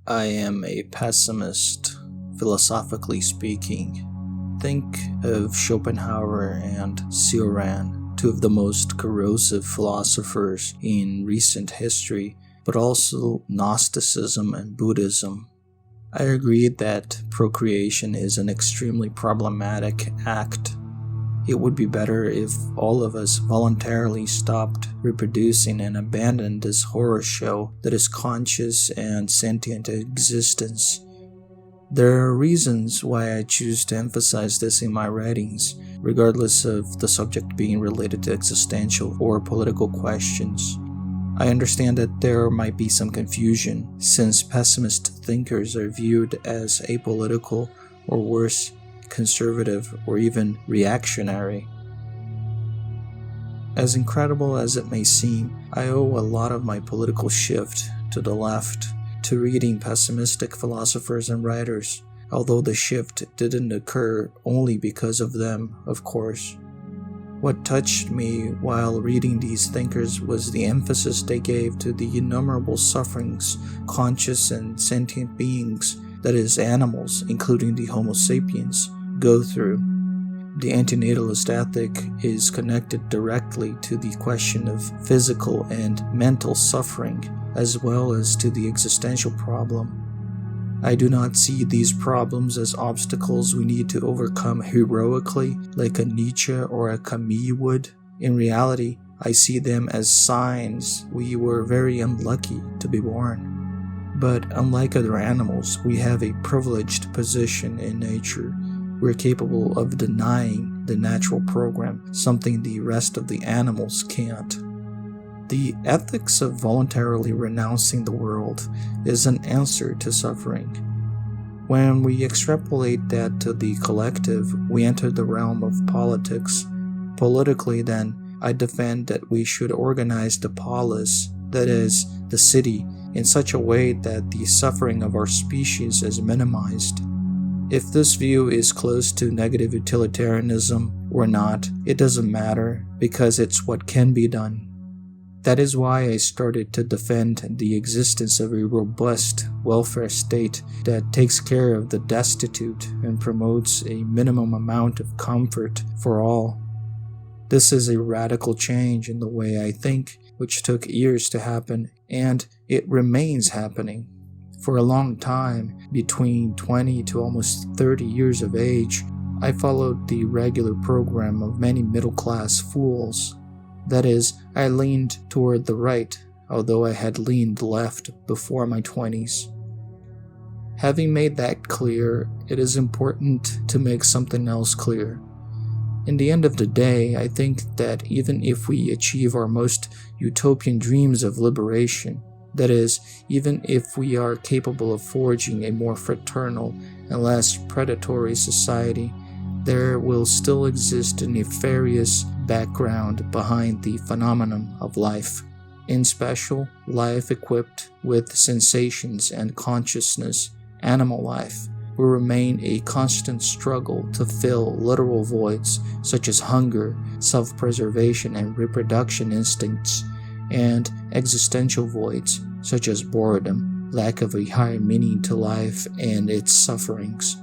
I am a pessimist, philosophically speaking. Think of Schopenhauer and Cioran, two of the most corrosive philosophers in recent history, but also Gnosticism and Buddhism. I agree that procreation is an extremely problematic act. It would be better if all of us voluntarily stopped reproducing and abandoned this horror show that is conscious and sentient existence. There are reasons why I choose to emphasize this in my writings, regardless of the subject being related to existential or political questions. I understand that there might be some confusion, since pessimist thinkers are viewed as apolitical or worse, conservative or even reactionary. As incredible as it may seem, I owe a lot of my political shift to the left, to reading pessimistic philosophers and writers, although the shift didn't occur only because of them, of course. What touched me while reading these thinkers was the emphasis they gave to the innumerable sufferings conscious and sentient beings, that is, animals, including the Homo sapiens, go through. The antinatalist ethic is connected directly to the question of physical and mental suffering, as well as to the existential problem. I do not see these problems as obstacles we need to overcome heroically, like a Nietzsche or a Camus would. In reality, I see them as signs we were very unlucky to be born. But unlike other animals, we have a privileged position in nature. We're capable of denying the natural program, something the rest of the animals can't. The ethics of voluntarily renouncing the world is an answer to suffering. When we extrapolate that to the collective, we enter the realm of politics. Politically, then, I defend that we should organize the polis, that is, the city, in such a way that the suffering of our species is minimized. If this view is close to negative utilitarianism or not, it doesn't matter, because it's what can be done. That is why I started to defend the existence of a robust welfare state that takes care of the destitute and promotes a minimum amount of comfort for all. This is a radical change in the way I think, which took years to happen, and it remains happening. For a long time, between 20 to almost 30 years of age, I followed the regular program of many middle-class fools. That is, I leaned toward the right, although I had leaned left before my 20s. Having made that clear, it is important to make something else clear. In the end of the day, I think that even if we achieve our most utopian dreams of liberation, that is, even if we are capable of forging a more fraternal and less predatory society, there will still exist a nefarious background behind the phenomenon of life. In special, life equipped with sensations and consciousness, animal life, will remain a constant struggle to fill literal voids such as hunger, self-preservation and reproduction instincts, and existential voids such as boredom, lack of a higher meaning to life and its sufferings.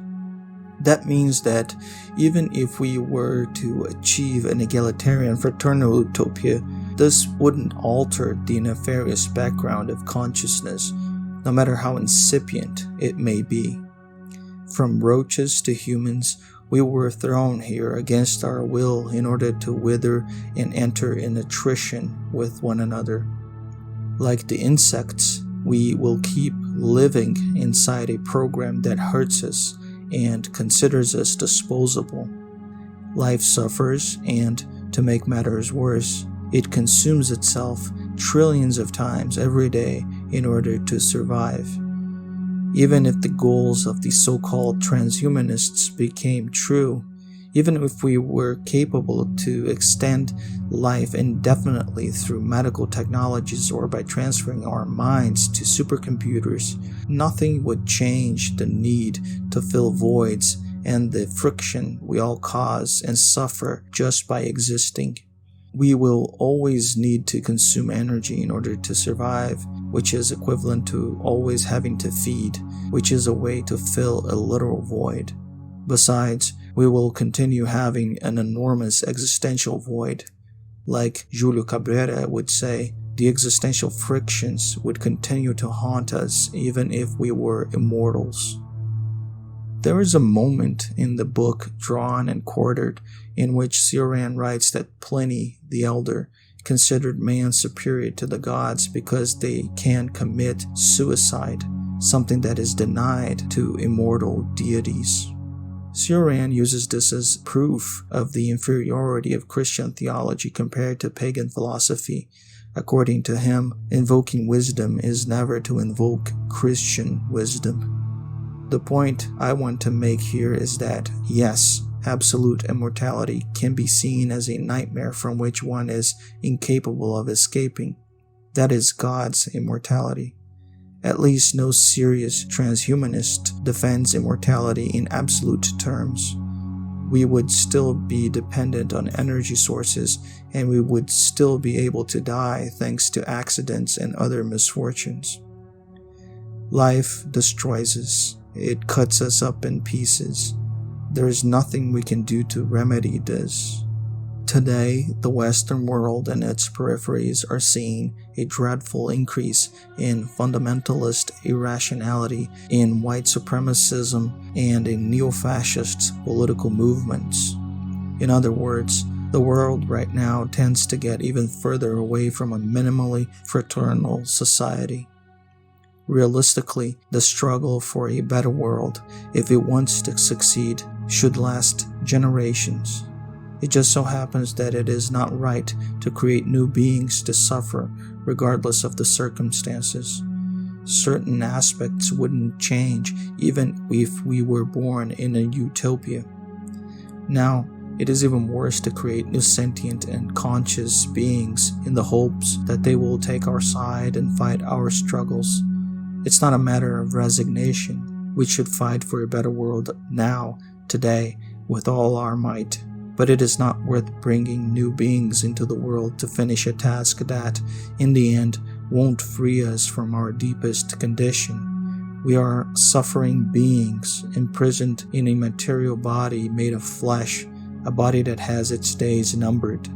That means that even if we were to achieve an egalitarian fraternal utopia, this wouldn't alter the nefarious background of consciousness, no matter how incipient it may be. From roaches to humans, we were thrown here against our will in order to wither and enter in attrition with one another. Like the insects, we will keep living inside a program that hurts us and considers us disposable. Life suffers, and, to make matters worse, it consumes itself trillions of times every day in order to survive. Even if the goals of the so-called trans-humanists became true, even if we were capable to extend life indefinitely through medical technologies or by transferring our minds to supercomputers, nothing would change the need to fill voids and the friction we all cause and suffer just by existing. We will always need to consume energy in order to survive, which is equivalent to always having to feed, which is a way to fill a literal void. Besides, we will continue having an enormous existential void. Like Julio Cabrera would say, the existential frictions would continue to haunt us even if we were immortals. There is a moment in the book Drawn and Quartered in which Cioran writes that Pliny the Elder considered man superior to the gods because they can commit suicide, something that is denied to immortal deities. Cioran uses this as proof of the inferiority of Christian theology compared to pagan philosophy. According to him, invoking wisdom is never to invoke Christian wisdom. The point I want to make here is that, yes, absolute immortality can be seen as a nightmare from which one is incapable of escaping. That is God's immortality. At least no serious trans-humanist defends immortality in absolute terms. We would still be dependent on energy sources, and we would still be able to die thanks to accidents and other misfortunes. Life destroys us. It cuts us up in pieces. There is nothing we can do to remedy this. Today, the Western world and its peripheries are seeing a dreadful increase in fundamentalist irrationality, in white supremacism, and in neo-fascist political movements. In other words, the world right now tends to get even further away from a minimally fraternal society. Realistically, the struggle for a better world, if it wants to succeed, should last generations. It just so happens that it is not right to create new beings to suffer regardless of the circumstances. Certain aspects wouldn't change even if we were born in a utopia. Now, it is even worse to create new sentient and conscious beings in the hopes that they will take our side and fight our struggles. It's not a matter of resignation. We should fight for a better world now, today, with all our might. But it is not worth bringing new beings into the world to finish a task that, in the end, won't free us from our deepest condition. We are suffering beings, imprisoned in a material body made of flesh, a body that has its days numbered.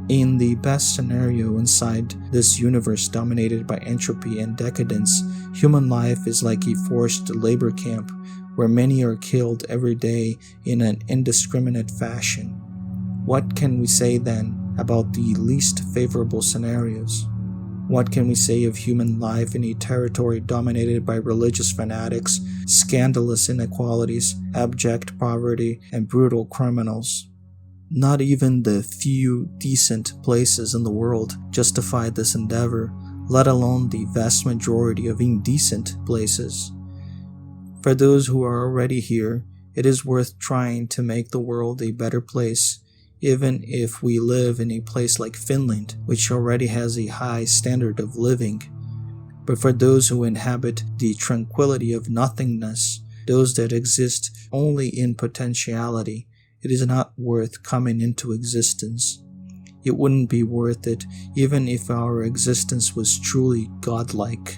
In the best scenario inside this universe dominated by entropy and decadence, human life is like a forced labor camp where many are killed every day in an indiscriminate fashion. What can we say then about the least favorable scenarios? What can we say of human life in a territory dominated by religious fanatics, scandalous inequalities, abject poverty, and brutal criminals? Not even the few decent places in the world justify this endeavor, let alone the vast majority of indecent places. For those who are already here, it is worth trying to make the world a better place, even if we live in a place like Finland, which already has a high standard of living. But for those who inhabit the tranquility of nothingness, those that exist only in potentiality, it is not worth coming into existence. It wouldn't be worth it even if our existence was truly godlike.